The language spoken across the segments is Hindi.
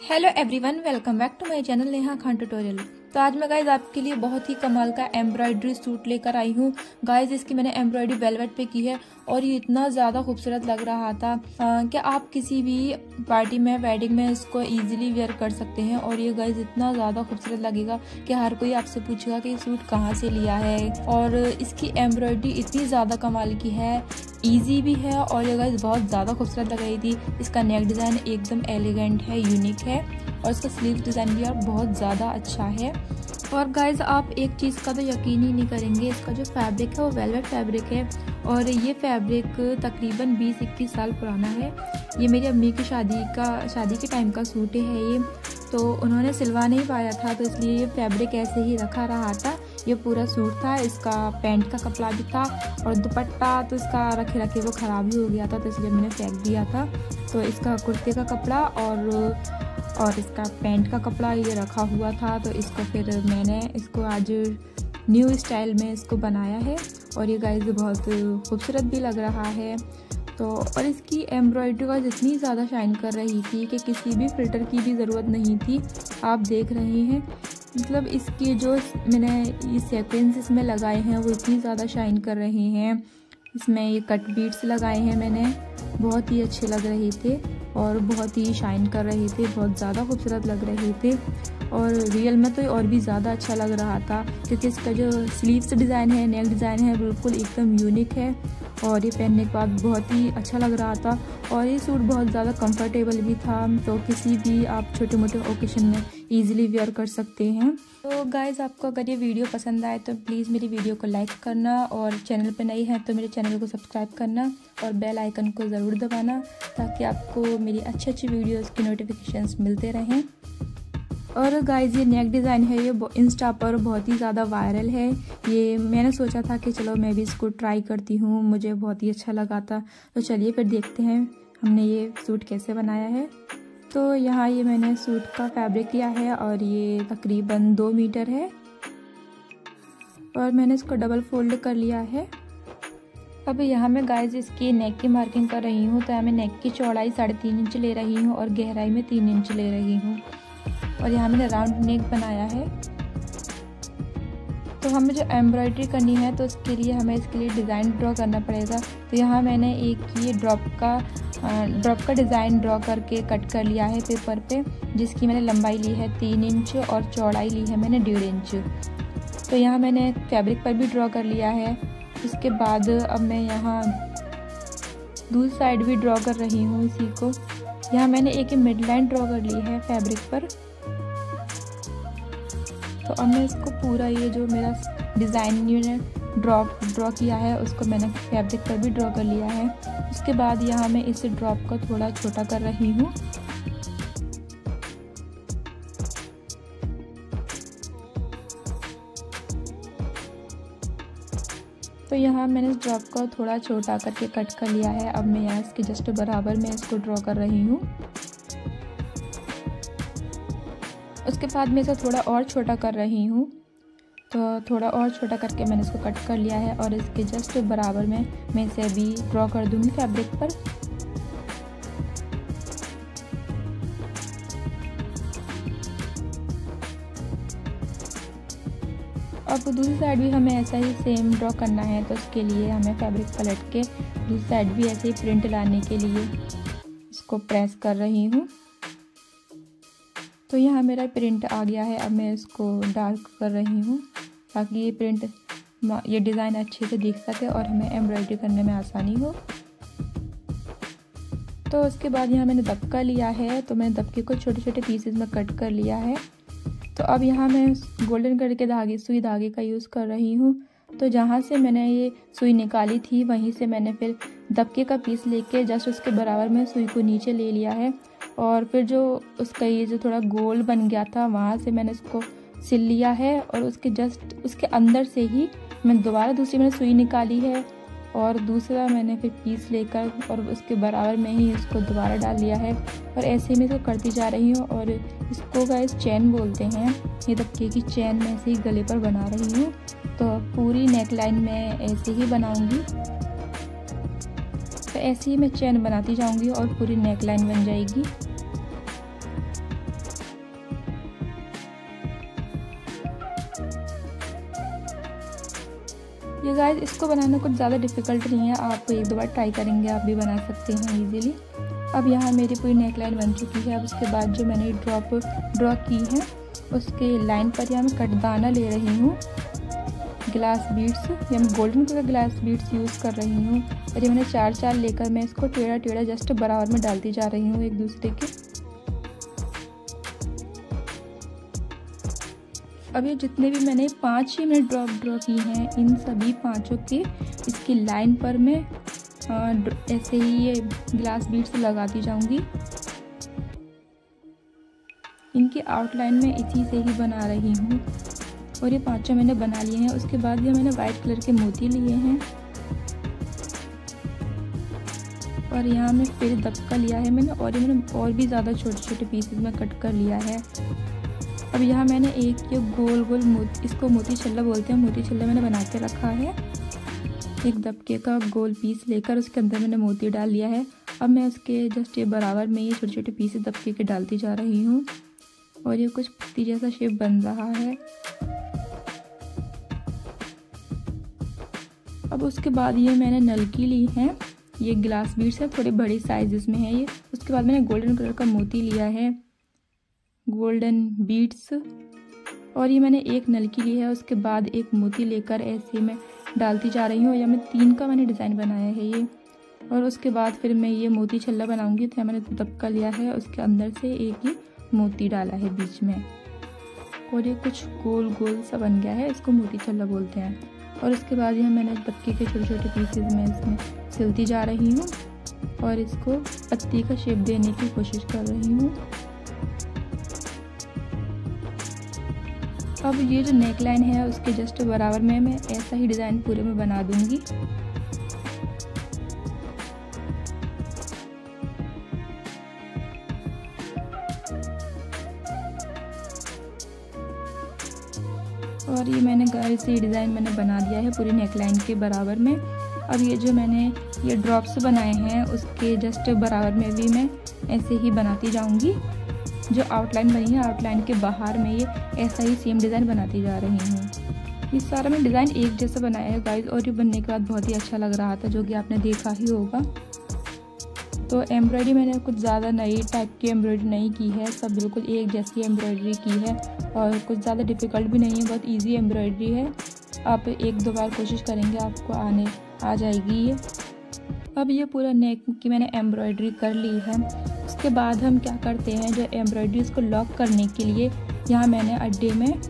Hello everyone, welcome back to my channel Neha Khan tutorial. तो आज मैं गाइज आपके लिए बहुत ही कमाल का एम्ब्रॉयडरी सूट लेकर आई हूँ। गाइज इसकी मैंने एम्ब्रॉयडरी वेलवेट पे की है और ये इतना ज़्यादा खूबसूरत लग रहा था कि आप किसी भी पार्टी में, वेडिंग में इसको इजीली वेयर कर सकते हैं। और ये गाइज इतना ज़्यादा खूबसूरत लगेगा कि हर कोई आपसे पूछेगा कि ये सूट कहाँ से लिया है। और इसकी एम्ब्रॉयडरी इतनी ज़्यादा कमाल की है, ईजी भी है और ये गाइज बहुत ज़्यादा खूबसूरत लग रही थी। इसका नेक डिज़ाइन एकदम एलिगेंट है, यूनिक है और इसका स्लीव डिज़ाइन भी बहुत ज़्यादा अच्छा है। और गाइज आप एक चीज़ का तो यकीन ही नहीं करेंगे, इसका जो फैब्रिक है वो वेलवेट फैब्रिक है और ये फैब्रिक तकरीबन 20-21 साल पुराना है। ये मेरी अम्मी की शादी के टाइम का सूट है ये, तो उन्होंने सिलवा नहीं पाया था तो इसलिए ये फैब्रिक ऐसे ही रखा रहा था। ये पूरा सूट था, इसका पैंट का कपड़ा भी था और दुपट्टा तो इसका रखे रखे वो ख़राब ही हो गया था तो इसलिए मैंने फेंक दिया था। तो इसका कुर्ते का कपड़ा और इसका पैंट का कपड़ा ये रखा हुआ था, तो इसको फिर मैंने इसको आज न्यू स्टाइल में इसको बनाया है और ये गाइस बहुत खूबसूरत भी लग रहा है। तो और इसकी एम्ब्रॉयडरी का जितनी ज़्यादा शाइन कर रही थी कि किसी भी फिल्टर की भी ज़रूरत नहीं थी। आप देख रहे हैं, मतलब इसकी जो मैंने ये सीक्वेंस इसमें लगाए हैं वो इतनी ज़्यादा शाइन कर रहे हैं। इसमें ये कट बीट्स लगाए हैं मैंने, बहुत ही अच्छे लग रहे थे और बहुत ही शाइन कर रहे थे, बहुत ज़्यादा खूबसूरत लग रहे थे। और रियल में तो और भी ज़्यादा अच्छा लग रहा था क्योंकि इसका जो स्लीव्स डिज़ाइन है, नेक डिज़ाइन है, बिल्कुल एकदम यूनिक है और ये पहनने के बाद बहुत ही अच्छा लग रहा था। और ये सूट बहुत ज़्यादा कंफर्टेबल भी था, तो किसी भी आप छोटे मोटे ओकेशन में ईजिली वेयर कर सकते हैं। तो गाइज़ आपको अगर ये वीडियो पसंद आए तो प्लीज़ मेरी वीडियो को लाइक करना और चैनल पर नई हैं तो मेरे चैनल को सब्सक्राइब करना और बेल आइकन को ज़रूर दबाना ताकि आपको मेरी अच्छी वीडियोज़ की नोटिफिकेशंस मिलते रहें। और गाइज ये नेक डिज़ाइन है, ये इंस्टा पर बहुत ही ज़्यादा वायरल है। ये मैंने सोचा था कि चलो मैं भी इसको ट्राई करती हूँ, मुझे बहुत ही अच्छा लगा था। तो चलिए फिर देखते हैं हमने ये सूट कैसे बनाया है। तो यहाँ ये मैंने सूट का फैब्रिक लिया है और ये तकरीबन 2 मीटर है और मैंने इसको डबल फोल्ड कर लिया है। अब यहाँ मैं गाइज इसकी नेक की मार्किंग कर रही हूँ। तो यहाँ मैं नेक की चौड़ाई 3.5 इंच ले रही हूँ और गहराई में 3 इंच ले रही हूँ और यहाँ मैंने राउंड नेक बनाया है। तो हमें जो एम्ब्रॉयडरी करनी है तो इसके लिए हमें इसके लिए डिज़ाइन ड्रॉ करना पड़ेगा। तो यहाँ मैंने एक ये ड्रॉप का डिज़ाइन ड्रॉ करके कट कर लिया है पेपर पे, जिसकी मैंने लंबाई ली है 3 इंच और चौड़ाई ली है मैंने 1.5 इंच। तो यहाँ मैंने फैब्रिक पर भी ड्रॉ कर लिया है। इसके बाद अब मैं यहाँ दूसरी साइड भी ड्रॉ कर रही हूँ इसी को। यहाँ मैंने एक मिड लाइन ड्रॉ कर ली है फैब्रिक पर। तो अब मैं इसको पूरा ये जो मेरा डिज़ाइन ने ड्रॉ किया है उसको मैंने फैब्रिक पर भी ड्रॉ कर लिया है। उसके बाद यहाँ मैं इस ड्रॉप को थोड़ा छोटा कर रही हूँ। तो यहाँ मैंने इस ड्रॉप को थोड़ा छोटा करके कट कर लिया है। अब मैं यहाँ इसके जस्ट बराबर में इसको ड्रॉ कर रही हूँ। उसके बाद मैं इसे थोड़ा और छोटा कर रही हूँ। तो थोड़ा और छोटा करके मैंने इसको कट कर लिया है और इसके जस्ट बराबर में मैं इसे अभी ड्रॉ कर दूँगी फैब्रिक पर। अब दूसरी साइड भी हमें ऐसा ही सेम ड्रॉ करना है। तो उसके लिए हमें फैब्रिक पलट के दूसरी साइड भी ऐसे ही प्रिंट लाने के लिए इसको प्रेस कर रही हूँ। तो यहाँ मेरा प्रिंट आ गया है। अब मैं इसको डार्क कर रही हूँ ताकि ये प्रिंट, ये डिज़ाइन अच्छे से दिख सके और हमें एम्ब्रॉयडरी करने में आसानी हो। तो उसके बाद यहाँ मैंने दबका लिया है, तो मैंने दबके को छोटे छोटे पीसेस में कट कर लिया है। तो अब यहाँ मैं गोल्डन कलर के सुई धागे का यूज़ कर रही हूँ। तो जहाँ से मैंने ये सुई निकाली थी वहीं से मैंने फिर दबके का पीस लेके जस्ट उसके बराबर में सुई को नीचे ले लिया है और फिर जो उसका ये जो थोड़ा गोल बन गया था वहाँ से मैंने इसको सिल लिया है और उसके जस्ट उसके अंदर से ही मैं दोबारा दूसरी मैंने सुई निकाली है और दूसरा मैंने फिर पीस लेकर और उसके बराबर में ही इसको दोबारा डाल लिया है और ऐसे ही मैं इसको करती जा रही हूँ। और इसको गाइस चैन बोलते हैं। ये दबके की चैन मैं ऐसे ही गले पर बना रही हूँ। तो पूरी नेक लाइन में ऐसे ही बनाऊँगी। तो ऐसे ही मैं चैन बनाती जाऊँगी और पूरी नेक लाइन बन जाएगी। ये गाइस इसको बनाना कुछ ज़्यादा डिफ़िकल्ट नहीं है, आप एक दो बार ट्राई करेंगे आप भी बना सकते हैं इजीली। अब यहाँ मेरी पूरी नेकलाइन बन चुकी है। अब उसके बाद जो मैंने ड्रॉ की है उसके लाइन पर यहाँ मैं कटदाना ले रही हूँ, ग्लास बीड्स या मैं golden colour glass beads use कर रही हूँ। और ये मैंने 4 लेकर मैं इसको टेढ़ा टेढ़ा जस्ट बराबर में डालती जा रही हूँ एक दूसरे के। अब ये जितने भी मैंने 5 ही मैंने ड्रॉ की हैं, इन सभी 5 के इसकी लाइन पर मैं ऐसे ही ये ग्लास बीड्स लगाती जाऊंगी। इनकी आउटलाइन में इसी से ही बना रही हूँ और ये 5 मैंने बना लिए हैं। उसके बाद ये मैंने वाइट कलर के मोती लिए हैं और यहाँ में फिर दबका लिया है मैंने और भी ज़्यादा छोटे छोटे पीसेस में कट कर लिया है। अब यहाँ मैंने एक ये गोल गोल इसको मोती छल्ला बोलते हैं, मोती छल्ला मैंने बना के रखा है। एक दबके का गोल पीस लेकर उसके अंदर मैंने मोती डाल लिया है। अब मैं उसके जस्ट ये बराबर में ये छोटे छोटे पीसेस दबके के डालती जा रही हूँ और ये कुछ पत्ती जैसा शेप बन रहा है। अब उसके बाद ये मैंने नलकी ली है, ये ग्लास बीड्स है, थोड़े बड़े साइजेस में है ये। उसके बाद मैंने गोल्डन कलर का मोती लिया है, गोल्डन बीड्स, और ये मैंने एक नलकी ली है। उसके बाद एक मोती लेकर ऐसे मैं डालती जा रही हूँ। या मैं 3 का मैंने डिज़ाइन बनाया है ये। और उसके बाद फिर मैं ये मोती छल्ला बनाऊंगी। तो मैंने दबका लिया है, उसके अंदर से एक ही मोती डाला है बीच में और ये कुछ गोल गोल सा बन गया है, इसको मोती छल्ला बोलते हैं। और उसके बाद ये मैंने दबके के छोटे छोटे पीसेज में इसमें सिलती जा रही हूँ और इसको पत्ती का शेप देने की कोशिश कर रही हूँ। अब ये जो नेकलाइन है उसके जस्ट बराबर में मैं ऐसा ही डिज़ाइन पूरे में बना दूंगी। और ये मैंने गाइस ये डिज़ाइन मैंने बना दिया है पूरी नेकलाइन के बराबर में। अब ये जो मैंने ये ड्रॉप्स बनाए हैं उसके जस्ट बराबर में भी मैं ऐसे ही बनाती जाऊंगी। जो आउटलाइन बनी है आउटलाइन के बाहर में ये ऐसा ही सेम डिज़ाइन बनाती जा रही हूँ। ये सारा मैं डिज़ाइन एक जैसा बनाया है गाइस और ये बनने के बाद बहुत ही अच्छा लग रहा था, जो कि आपने देखा ही होगा। तो एम्ब्रॉयडरी मैंने कुछ ज़्यादा नई टाइप की एम्ब्रॉयडरी नहीं की है, सब बिल्कुल एक जैसी एम्ब्रॉयडरी की है और कुछ ज़्यादा डिफ़िकल्ट भी नहीं है, बहुत ईजी एम्ब्रॉयडरी है। आप 1-2 बार कोशिश करेंगे आपको आ जाएगी ये। अब ये पूरा नेक की मैंने एम्ब्रॉयडरी कर ली है। उसके बाद हम क्या करते हैं, जो एम्ब्रॉयडरी इसको लॉक करने के लिए यहाँ मैंने अड्डे में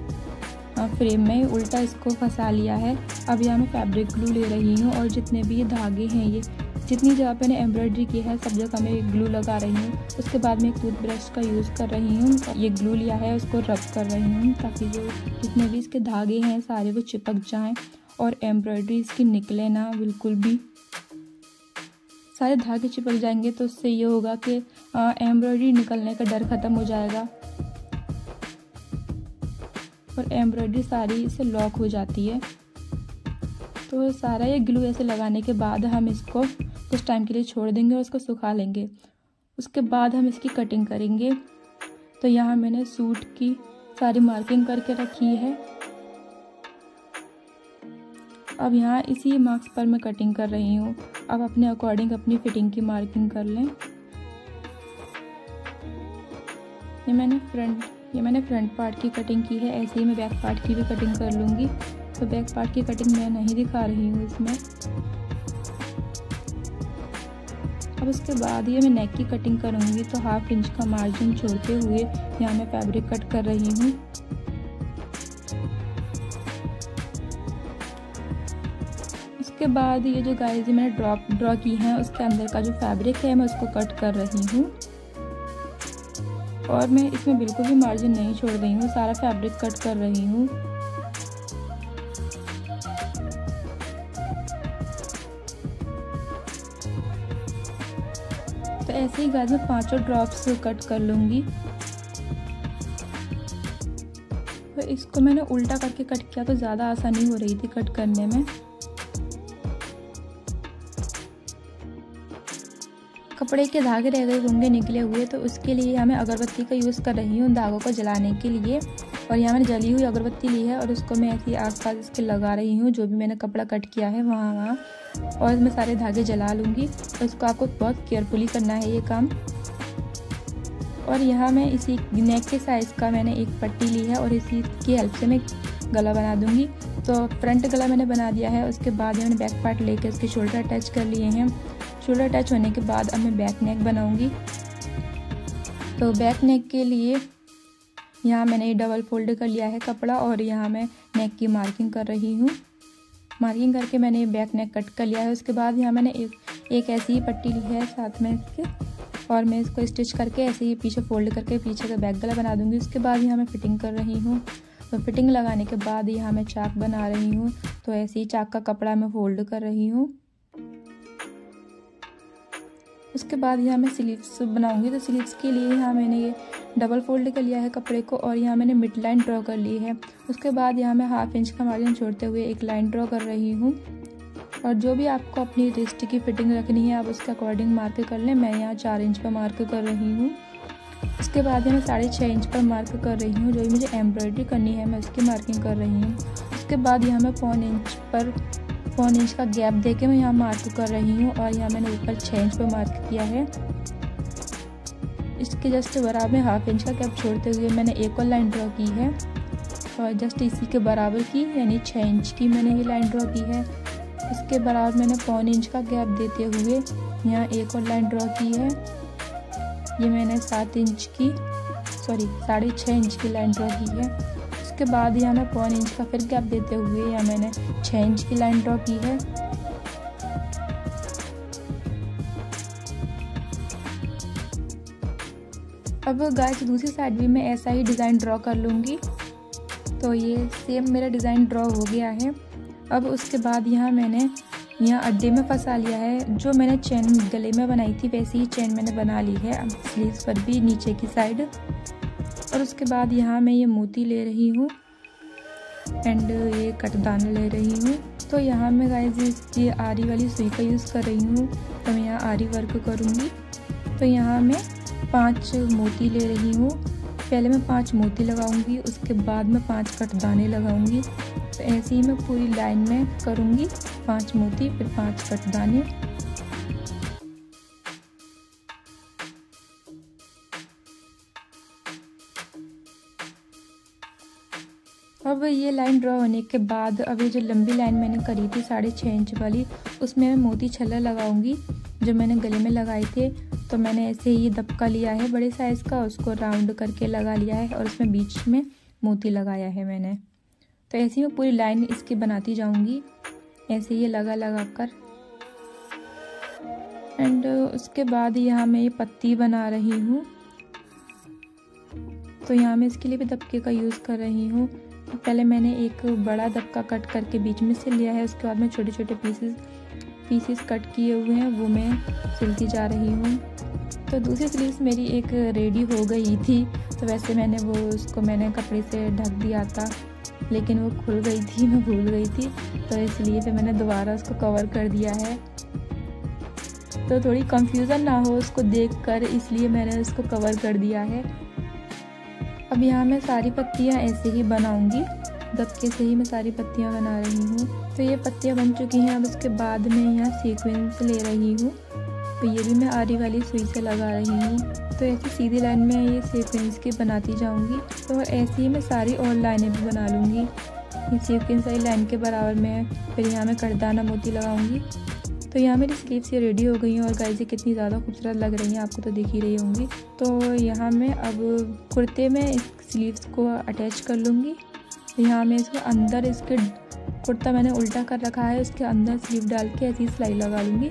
फ्रेम में उल्टा इसको फंसा लिया है। अब यहाँ मैं फैब्रिक ग्लू ले रही हूँ और जितने भी ये धागे हैं, ये जितनी जगह पे मैंने एम्ब्रॉयडरी की है सब जगह मैं ग्लू लगा रही हूँ। उसके बाद मैं एक टूथब्रश का यूज़ कर रही हूँ, ये ग्लू लिया है उसको रब कर रही हूँ ताकि जो जितने भी इसके धागे हैं सारे वो चिपक जाएँ और एम्ब्रॉयडरी इसकी निकले ना बिल्कुल भी। सारे धागे चिपक जाएंगे तो उससे ये होगा कि एम्ब्रॉयडरी निकलने का डर ख़त्म हो जाएगा और एम्ब्रॉयडरी सारी इससे लॉक हो जाती है। तो सारा ये ग्लू ऐसे लगाने के बाद हम इसको कुछ टाइम के लिए छोड़ देंगे और इसको सुखा लेंगे। उसके बाद हम इसकी कटिंग करेंगे। तो यहाँ मैंने सूट की सारी मार्किंग करके रखी है। अब यहाँ इसी मार्क्स पर मैं कटिंग कर रही हूँ। अब अपने अकॉर्डिंग अपनी फिटिंग की मार्किंग कर लें। ये मैंने फ्रंट पार्ट की कटिंग की है, ऐसे ही मैं बैक पार्ट की भी कटिंग कर लूँगी। तो बैक पार्ट की कटिंग मैं नहीं दिखा रही हूँ इसमें। अब उसके बाद ये मैं नेक की कटिंग करूँगी। तो 1/2 इंच का मार्जिन छोड़ते हुए यहाँ मैं फैब्रिक कट कर रही हूँ। उसके बाद ये जो गाइस मैंने ड्रॉ की है उसके अंदर का जो फैब्रिक है मैं उसको कट कर रही हूँ और मैं इसमें बिल्कुल भी मार्जिन नहीं छोड़ रही हूँ, सारा फैब्रिक कट कर रही हूँ। तो ऐसे ही गाइस मैं 5 ड्रॉप्स कट कर लूँगी। तो इसको मैंने उल्टा करके कट किया तो ज़्यादा आसानी हो रही थी कट करने में। कपड़े के धागे रह गए होंगे निकले हुए, तो उसके लिए यहाँ मैं अगरबत्ती का यूज़ कर रही हूँ धागों को जलाने के लिए। और यहाँ मैंने जली हुई अगरबत्ती ली है और उसको मैं ऐसे आसपास इसके लगा रही हूँ, जो भी मैंने कपड़ा कट किया है वहाँ और मैं सारे धागे जला लूँगी। तो इसको आपको बहुत केयरफुली करना है ये काम। और यहाँ मैं इसी नेक के साइज़ का मैंने एक पट्टी ली है और इसी की हेल्प से मैं गला बना दूँगी। तो फ्रंट गला मैंने बना दिया है। उसके बाद मैंने बैक पार्ट लेके उसके शोल्डर अटैच कर लिए हैं। शोल्डर अटैच होने के बाद अब मैं बैक नेक बनाऊँगी। तो बैक नेक के लिए यहाँ मैंने डबल फोल्ड कर लिया है कपड़ा और यहाँ मैं नेक की मार्किंग कर रही हूँ। मार्किंग करके मैंने बैक नेक कट कर लिया है। उसके बाद यहाँ मैंने एक ऐसी ही पट्टी ली है साथ में इसके, और मैं इसको स्टिच करके ऐसे ही पीछे फोल्ड करके पीछे का बैक गला बना दूँगी। उसके बाद यहाँ मैं फिटिंग कर रही हूँ। तो फिटिंग लगाने के बाद यहाँ मैं चाक बना रही हूँ। तो ऐसे ही चाक का कपड़ा मैं फोल्ड कर रही हूँ। उसके बाद यहाँ मैं स्लीव्स बनाऊंगी। तो स्लीव्स के लिए यहाँ मैंने ये डबल फोल्ड कर लिया है कपड़े को और यहाँ मैंने मिड लाइन ड्रॉ कर ली है। उसके बाद यहाँ मैं 1/2 इंच का मार्जिन छोड़ते हुए एक लाइन ड्रॉ कर रही हूँ। और जो भी आपको अपनी रिस्ट की फिटिंग रखनी है आप उसके अकॉर्डिंग मार्क कर लें। मैं यहाँ 4 इंच पर मार्क कर रही हूँ। उसके बाद मैं 6.5 इंच पर मार्क कर रही हूँ। जो भी मुझे एम्ब्रॉयडरी करनी है मैं उसकी मार्किंग कर रही हूँ। उसके बाद यहाँ मैं 1.25 इंच का गैप देके मैं यहाँ मार्क कर रही हूँ और यहाँ मैंने ऊपर 6 इंच पर मार्क किया है। इसके जस्ट बराबर में 1/2 इंच का गैप छोड़ते हुए मैंने एक और लाइन ड्रॉ की है और जस्ट इसी के बराबर की यानी 6 इंच की मैंने ये लाइन ड्रॉ की है। इसके बराबर मैंने 1/4 इंच का गैप देते हुए यहाँ एक और लाइन ड्रॉ की है। ये मैंने 7 इंच की 6.5 इंच की लाइन ड्रॉ की है। उसके बाद यहाँ मैं 1/4 इंच का फिर गैप देते हुए यहाँ मैंने 6 इंच की लाइन ड्रॉ की है। अब गाइस दूसरी साइड भी मैं ऐसा ही डिज़ाइन ड्रॉ कर लूँगी। तो ये सेम मेरा डिज़ाइन ड्रॉ हो गया है। अब उसके बाद यहाँ मैंने अड्डे में फंसा लिया है। जो मैंने चेन गले में बनाई थी वैसी ही चेन मैंने बना ली है स्लीव्स पर भी नीचे की साइड। और उसके बाद यहाँ मैं ये मोती ले रही हूँ एंड ये कटदाना ले रही हूँ। तो यहाँ मैं गाइस ये आरी वाली सुई का यूज़ कर रही हूँ। तो मैं यहाँ आरी वर्क करूँगी। तो यहाँ मैं 5 मोती ले रही हूँ। पहले मैं 5 मोती लगाऊंगी, उसके बाद मैं 5 कटदाने लगाऊंगी। तो ऐसे ही मैं पूरी लाइन में करूँगी 5 मोती फिर 5 कटदाने। अब ये लाइन ड्रॉ होने के बाद अब ये जो लंबी लाइन मैंने करी थी 6.5 इंच वाली उसमें मैं मोती छल्ला लगाऊंगी जो मैंने गले में लगाए थे। तो मैंने ऐसे ही दबका लिया है बड़े साइज़ का, उसको राउंड करके लगा लिया है और उसमें बीच में मोती लगाया है मैंने। तो ऐसे ही मैं पूरी लाइन इसकी बनाती जाऊंगी ऐसे ही लगा कर। एंड उसके बाद यहाँ मैं ये पत्ती बना रही हूँ। तो यहाँ मैं इसके लिए भी दबके का यूज़ कर रही हूँ। पहले मैंने एक बड़ा दबका कट करके बीच में सिल लिया है। उसके बाद मैं छोटे छोटे पीसेस कट किए हुए हैं वो मैं सिलती जा रही हूँ। तो दूसरी स्लीव्स मेरी एक रेडी हो गई थी। तो वैसे उसको मैंने कपड़े से ढक दिया था लेकिन वो खुल गई थी, मैं भूल गई थी। तो इसलिए फिर मैंने दोबारा उसको कवर कर दिया है। तो थोड़ी कंफ्यूजन ना हो उसको देखकर, इसलिए मैंने उसको कवर कर दिया है। अब यहाँ मैं सारी पत्तियाँ ऐसे ही बनाऊंगी, दबके से ही मैं सारी पत्तियाँ बना रही हूँ। तो ये पत्तियाँ बन चुकी हैं। अब उसके बाद मैं यहाँ सीक्वेंस ले रही हूँ। तो ये भी मैं आरी वाली सुई से लगा रही हूँ। तो ऐसी सीधी लाइन में ये सीक्वेंस की बनाती जाऊँगी। तो ऐसे ही मैं सारी और लाइनें भी बना लूँगी। ये सीक्वेंस वाली लाइन के बराबर में फिर यहाँ मैं कटदाना मोती लगाऊँगी। तो यहाँ मेरी स्लीव्स ये रेडी हो गई हैं और गाइस ये कितनी ज़्यादा खूबसूरत लग रही हैं, आपको तो दिख ही रही होंगी। तो यहाँ मैं अब कुर्ते में इस स्लीव्स को अटैच कर लूँगी। तो यहाँ मैं इसके अंदर, इसके कुर्ता मैंने उल्टा कर रखा है, उसके अंदर स्लीव डाल के ऐसी सिलाई लगा लूँगी